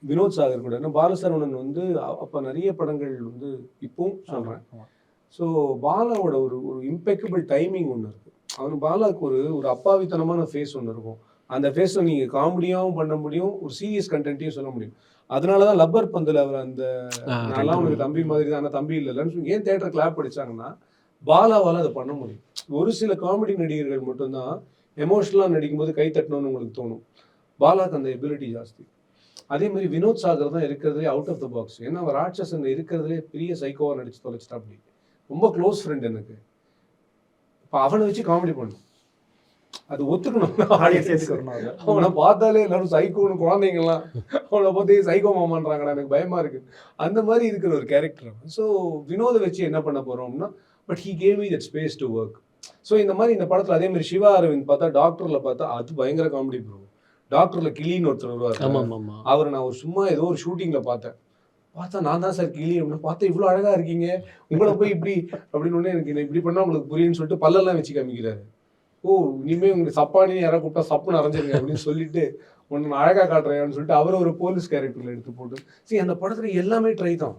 வினோத் சாகர் கூட. ஏன்னா பாலசரவணன் வந்து அப்ப நெறைய படங்கள் வந்து இப்பவும் சொல்றேன். ஸோ பாலாவோட ஒரு ஒரு இம்பெக்கபிள் டைமிங் ஒண்ணு இருக்கு. பாலாவுக்கு ஒரு ஒரு அப்பாவித்தனமான ஃபேஸ் ஒண்ணு இருக்கும். அந்த ஃபேஸ நீங்க காமெடியாவும் பண்ண முடியும். ஒரு சீரியஸ் கன்டென்ட்டையும் சொல்ல முடியும். அதனால தான் லப்பர் பந்துல அவர் அந்த நான்லாம் உனக்கு தம்பி மாதிரி தான். ஆனா தம்பி இல்லலன்னு சொல்லி ஏன் தியேட்டர் கிளாப் அடிச்சாங்கன்னா, பாலாவால அத பண்ண முடியும். ஒரு சில காமெடி நடிகர்கள் மட்டும் தான் எமோஷனலா நடிக்கும்போது கை தட்டணும்னு உங்களுக்கு தோணும். பாலாக்கு அந்த எபிலிட்டி ஜாஸ்தி. அதே மாரி வினோத் சாகர் தான் இருக்கிறதுலே அவுட் ஆஃப் த பாக்ஸ். ஏன்னா அவர் ராட்சசன்ல இருக்கிறதுலே பெரிய சைக்கோவா நடிச்சு தொலைச்சிட்டாப்டி. ரொம்ப க்ளோஸ் ஃப்ரெண்ட் எனக்கு. இப்ப அவன வச்சு காமெடி பண்ணணும். அது ஒத்துக்கணும். அவன பார்த்தாலே எல்லாரும் சைக்கோன்னு குழந்தைங்கலாம் அவன பார்த்து சைக்கோ மாமான்றாங்கடா எனக்கு பயமா இருக்கு. அந்த மாரி இருக்கிற ஒரு கேரக்டர் அவன். ஸோ வினோத வச்சு என்ன பண்ண போறோம்னா, but he gave me that space to work. So இந்த மாரி இந்த படத்துல அதே மாரி சிவா அரவிந்த் பார்த்தா டாக்டர்ல பார்த்தா அது பயங்கர காமெடி ப்ரோ. டாக்டர்ல கிளின்னு ஒருத்தர் வருவாரு. அவர நான் ஒரு சும்மா ஏதோ ஒரு ஷூட்டிங்ல பார்த்தேன். பார்த்தா நான் தான் சார் கிளி அப்படின்னு பார்த்தா இவ்வளோ அழகா இருக்கீங்க. உங்கள போய் இப்படி அப்படின்னு உடனே எனக்கு இப்படி பண்ணா உங்களுக்கு புரியும்னு சொல்லிட்டு பல்லெல்லாம் வச்சு காமிக்கிறாரு. ஓ! இனிமே உங்களுக்கு சப்பானின்னு யாராவது கூப்பிட்டா சப்புன்னு அரைஞ்சிருங்க அப்படின்னு சொல்லிட்டு, உன்ன நான் அழகா காட்டுறேன்னு சொல்லிட்டு அவர ஒரு போலீஸ் கேரக்டர்ல எடுத்து போட்டு, அந்த படத்துல எல்லாமே ட்ரை தான்.